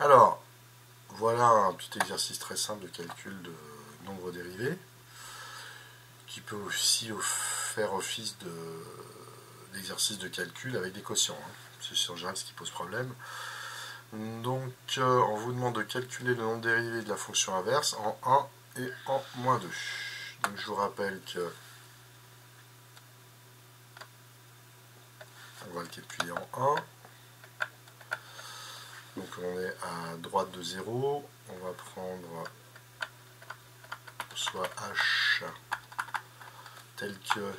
Alors, voilà un petit exercice très simple de calcul de nombre dérivé, qui peut aussi faire office d'exercice de calcul avec des quotients. C'est en général ce qui pose problème. Donc, on vous demande de calculer le nombre dérivé de la fonction inverse en 1 et en moins 2. Donc, je vous rappelle que on va le calculer en 1. Donc, on est à droite de 0. On va prendre soit h tel que,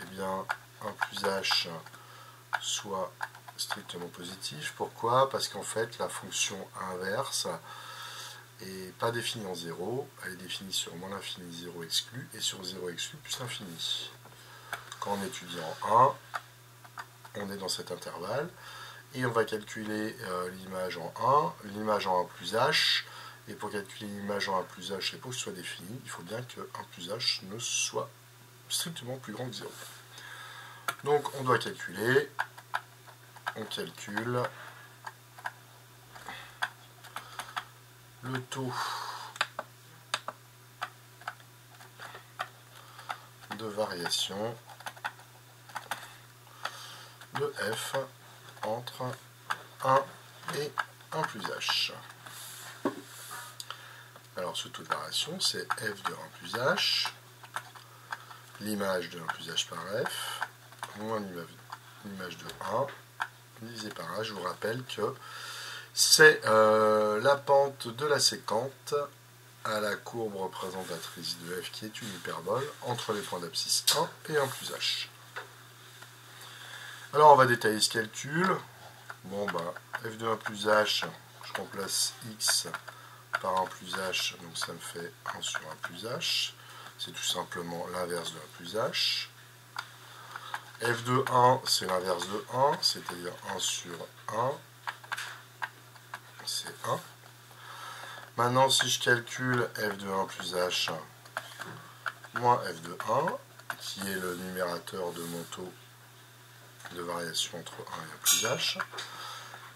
eh bien, 1 plus h soit strictement positif. Pourquoi? Parce qu'en fait, la fonction inverse n'est pas définie en 0, elle est définie sur moins l'infini 0 exclu et sur 0 exclu plus l'infini. Quand on étudie en 1, on est dans cet intervalle et on va calculer l'image en 1, l'image en 1 plus h. Et pour calculer l'image en 1 plus h et pour que ce soit défini, il faut bien que 1 plus h ne soit strictement plus grand que 0. Donc on doit calculer, on calcule le taux de variation de f entre 1 et 1 plus h. Alors ce taux de variation, c'est f de 1 plus h, l'image de 1 plus h par f, moins l'image de 1, divisé par h. Je vous rappelle que c'est la pente de la séquente à la courbe représentatrice de f qui est une hyperbole entre les points d'abscisse 1 et 1 plus h. Alors on va détailler ce calcul. Bon bah f de 1 plus h, je remplace x par 1 plus h, donc ça me fait 1 sur 1 plus h. C'est tout simplement l'inverse de 1 plus h. f de 1, c'est l'inverse de 1, c'est-à-dire 1 sur 1, c'est 1. Maintenant, si je calcule f de 1 plus h moins f de 1, qui est le numérateur de mon taux de variation entre 1 et 1 plus h,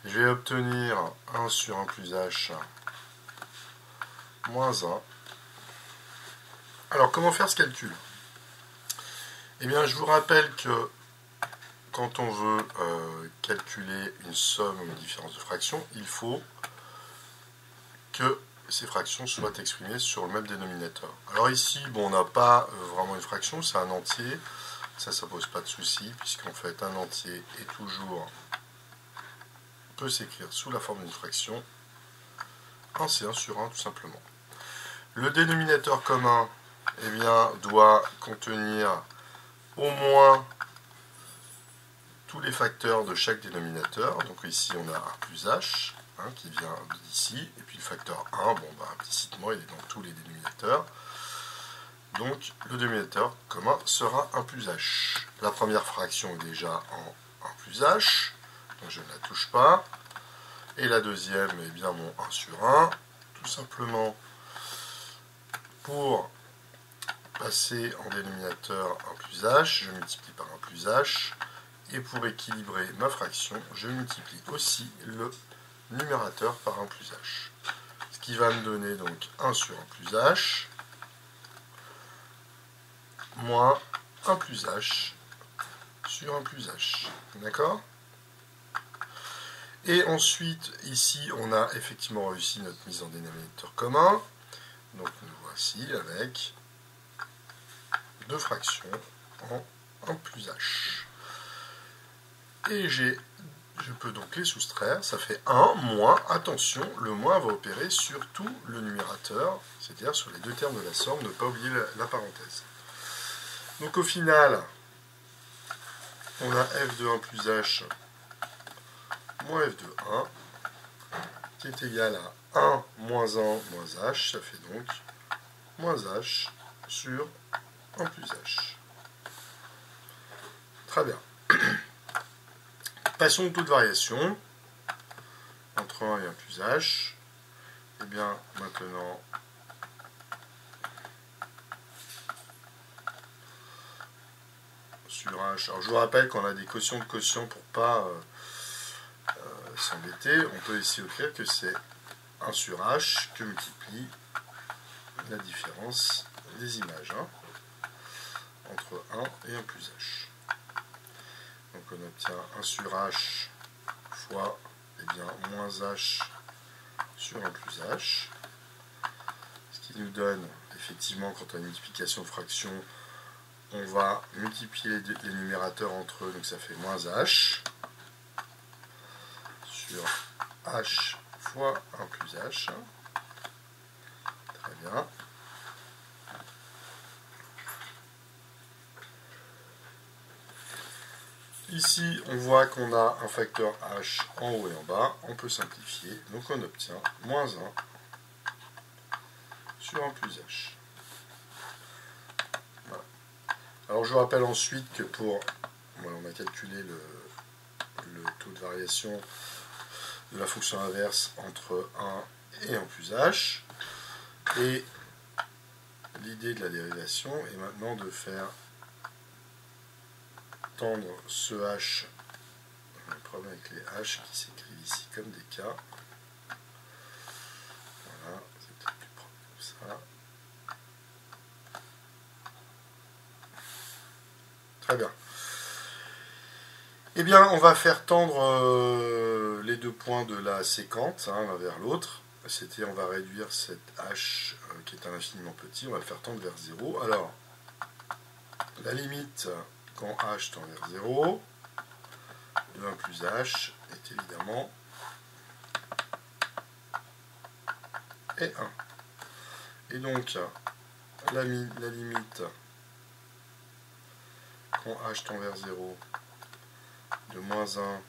je vais obtenir 1 sur 1 plus h moins 1. Alors, comment faire ce calcul? Eh bien, je vous rappelle que quand on veut calculer une somme ou une différence de fractions, il faut que ces fractions soient exprimées sur le même dénominateur. Alors ici, bon, on n'a pas vraiment une fraction, c'est un entier. Ça pose pas de souci, puisqu'en fait, un entier est toujours peut s'écrire sous la forme d'une fraction. 1, c'est 1 sur 1, tout simplement. Le dénominateur commun, eh bien, doit contenir au moins tous les facteurs de chaque dénominateur. Donc ici, on a 1 plus h, qui vient d'ici, et puis le facteur 1, bon, bah, implicitement, il est dans tous les dénominateurs. Donc, le dénominateur commun sera 1 plus h. La première fraction est déjà en 1 plus h, donc je ne la touche pas. Et la deuxième est bien mon 1 sur 1. Tout simplement, pour passer en dénominateur 1 plus h, je multiplie par 1 plus h. Et pour équilibrer ma fraction, je multiplie aussi le numérateur par 1 plus h. Ce qui va me donner donc 1 sur 1 plus h moins 1 plus h sur 1 plus h. D'accord? Et ensuite, ici, on a effectivement réussi notre mise en dénominateur commun. Donc nous voici avec deux fractions en 1 plus h. Et je peux donc les soustraire, ça fait 1 moins, attention, le moins va opérer sur tout le numérateur, c'est-à-dire sur les deux termes de la somme, ne pas oublier la parenthèse. Donc au final, on a f de 1 plus h moins f de 1, qui est égal à 1 moins 1 moins h, ça fait donc moins h sur 1 plus h. Très bien. Passons au taux de variation entre 1 et 1 plus h. Et bien maintenant, sur h, alors je vous rappelle qu'on a des quotients de quotients pour ne pas s'embêter, on peut ici écrire que c'est 1 sur h que multiplie la différence des images, hein, entre 1 et 1 plus h. Donc on obtient 1 sur h fois moins h sur 1 plus h, ce qui nous donne, effectivement, quand on a une multiplication de fractions, on va multiplier les numérateurs entre eux, donc ça fait moins h sur h fois 1 plus h. Très bien. Ici, on voit qu'on a un facteur h en haut et en bas. On peut simplifier. Donc on obtient moins 1 sur 1 plus h. Voilà. Alors je vous rappelle ensuite que voilà, on a calculé le taux de variation de la fonction inverse entre 1 et 1 plus h. Et l'idée de la dérivation est maintenant de faire tendre ce h, le problème avec les h qui s'écrivent ici comme des k. Voilà, c'est peut-être plus propre comme ça. Très bien. Eh bien, on va faire tendre les deux points de la séquente, hein, l'un vers l'autre. C'était, on va réduire cette h qui est infiniment petit, on va le faire tendre vers 0. Alors, la limite quand h tend vers 0 de 1 plus h est évidemment et 1. Et donc, la limite quand h tend vers 0 de moins 1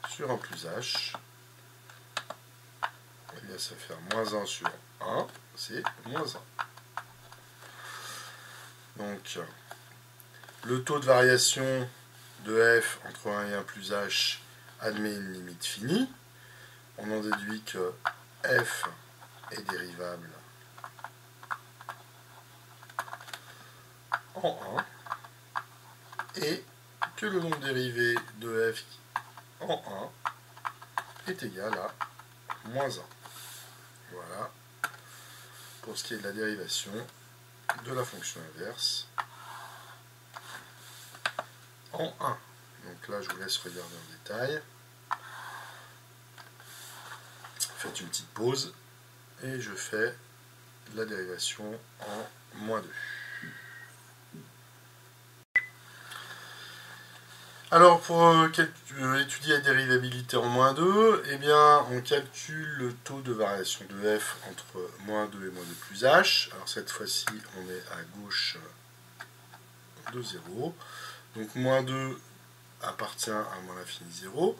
sur 1 plus h, eh bien ça va faire moins 1 sur 1, c'est moins 1. Donc, le taux de variation de f entre 1 et 1 plus h admet une limite finie. On en déduit que f est dérivable en 1 et que le nombre dérivé de f en 1 est égal à moins 1. Voilà pour ce qui est de la dérivation de la fonction inverse en 1. Donc là, je vous laisse regarder en détail. Faites une petite pause et je fais la dérivation en moins 2. Alors, pour étudier la dérivabilité en moins 2, eh bien, on calcule le taux de variation de f entre moins 2 et moins 2 plus h. Alors, cette fois-ci, on est à gauche de 0. Donc, moins 2 appartient à moins l'infini 0.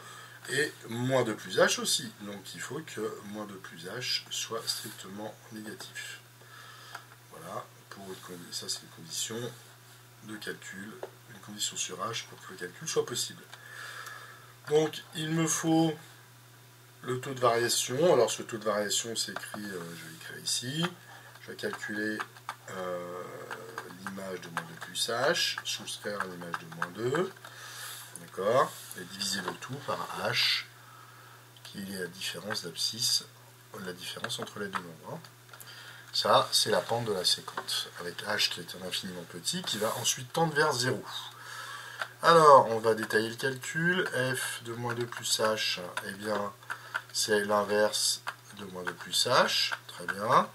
Et moins 2 plus h aussi. Donc, il faut que moins 2 plus h soit strictement négatif. Voilà, ça c'est une condition de calcul, une condition sur h pour que le calcul soit possible. Donc il me faut le taux de variation. Alors ce taux de variation s'écrit, je vais l'écrire ici. Je vais calculer l'image de moins 2 plus h, soustraire l'image de moins 2, d'accord, et diviser le tout par h, qui est la différence d'abscisse, la différence entre les deux nombres. Ça, c'est la pente de la séquence, avec h qui est un infiniment petit, qui va ensuite tendre vers 0. Alors, on va détailler le calcul. F de moins 2 plus h, eh bien, c'est l'inverse de moins 2 plus h. Très bien.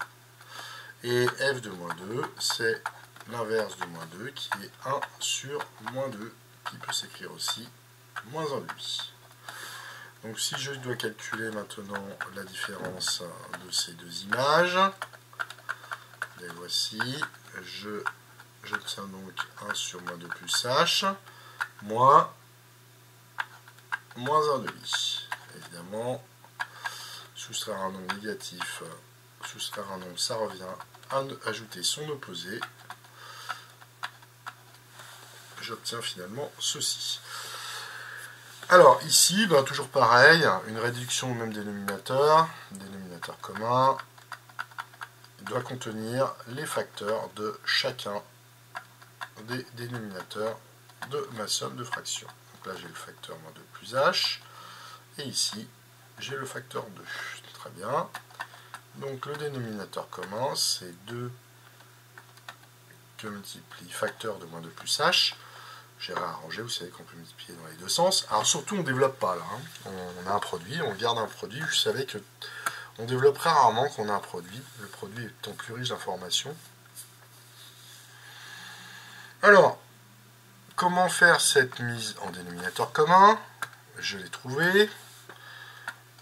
Et f de moins 2, c'est l'inverse de moins 2, qui est 1 sur moins 2, qui peut s'écrire aussi moins 1/8. Donc, si je dois calculer maintenant la différence de ces deux images, les voici, j'obtiens donc 1 sur moins 2 plus h, moins 1/8. Évidemment, soustraire un nombre négatif, soustraire un nombre, ça revient à ajouter son opposé. J'obtiens finalement ceci. Alors ici, toujours pareil, une réduction au même dénominateur commun, doit contenir les facteurs de chacun des dénominateurs de ma somme de fractions. Donc là j'ai le facteur moins 2 plus h, et ici j'ai le facteur 2. Très bien. Donc le dénominateur commun, c'est 2 que multiplie facteur de moins 2 plus h. J'ai réarrangé, vous savez qu'on peut multiplier dans les deux sens. Alors surtout, on ne développe pas là. Hein. On a un produit, on garde un produit. Vous savez que on développe très rarement qu'on a un produit. Le produit étant plus riche d'informations. Alors, comment faire cette mise en dénominateur commun? Je l'ai trouvé.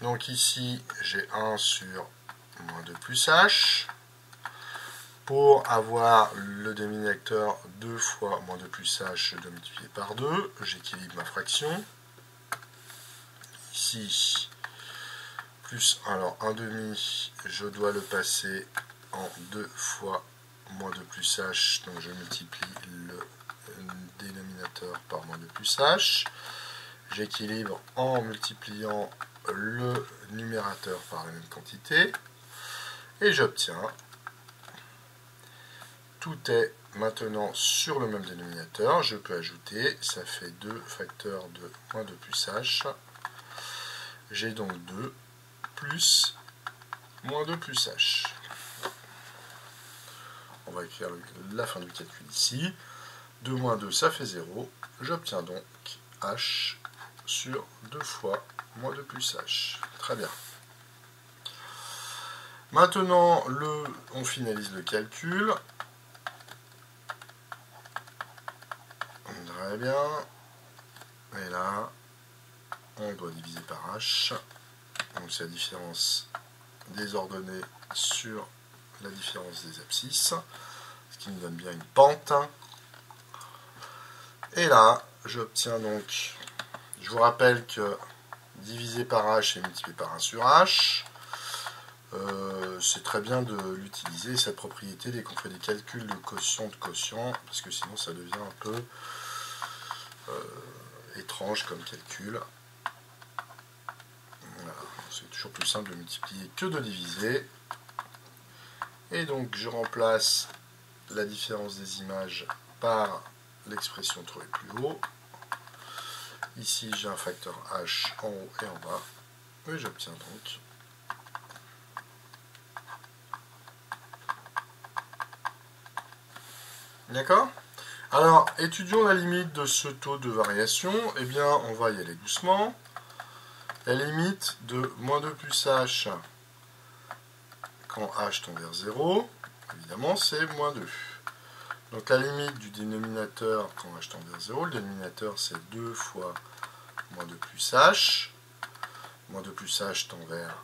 Donc ici, j'ai 1 sur moins 2 plus h. Pour avoir le dénominateur 2 fois moins 2 plus h, je dois multiplier par 2. J'équilibre ma fraction. Ici, plus 1, alors 1 demi, je dois le passer en 2 fois moins 2 plus h. Donc je multiplie le dénominateur par moins 2 plus h. J'équilibre en multipliant le numérateur par la même quantité. Et j'obtiens... Tout est maintenant sur le même dénominateur. Je peux ajouter, ça fait 2 facteurs de moins 2 plus h. J'ai donc 2 plus moins 2 plus h. On va écrire la fin du calcul ici. 2 moins 2, ça fait 0. J'obtiens donc h sur 2 fois moins 2 plus h. Très bien. Maintenant, on finalise le calcul. Très bien. Et là, on doit diviser par h. Donc c'est la différence des ordonnées sur la différence des abscisses. Ce qui nous donne bien une pente. Et là, j'obtiens donc... Je vous rappelle que diviser par h et multiplier par 1 sur h. C'est très bien de l'utiliser, cette propriété, dès qu'on fait des calculs de quotient, parce que sinon ça devient un peu étrange comme calcul. Voilà. C'est toujours plus simple de multiplier que de diviser. Et donc je remplace la différence des images par l'expression trouvée plus haut. Ici j'ai un facteur h en haut et en bas. Et j'obtiens donc d'accord? Alors, étudions la limite de ce taux de variation. Eh bien, on va y aller doucement. La limite de moins 2 plus h quand h tend vers 0, évidemment, c'est moins 2. Donc la limite du dénominateur quand h tend vers 0, le dénominateur c'est 2 fois moins 2 plus h. Moins 2 plus h tend vers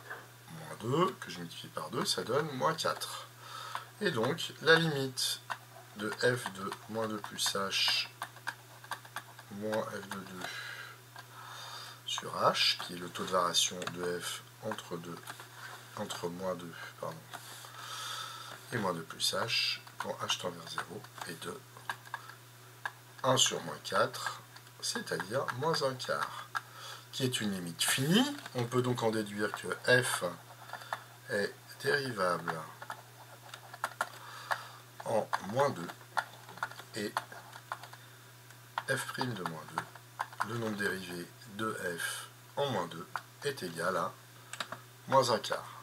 moins 2, que je multiplie par 2, ça donne moins 4. Et donc, la limite de f de moins 2 plus h moins f de 2 sur h, qui est le taux de variation de f entre moins 2 et moins 2 plus h, quand h tend vers 0, est de 1 sur moins 4, c'est-à-dire moins 1 quart, qui est une limite finie. On peut donc en déduire que f est dérivable en moins 2 et f' de moins 2, le nombre dérivé de f en moins 2 est égal à moins 1 quart.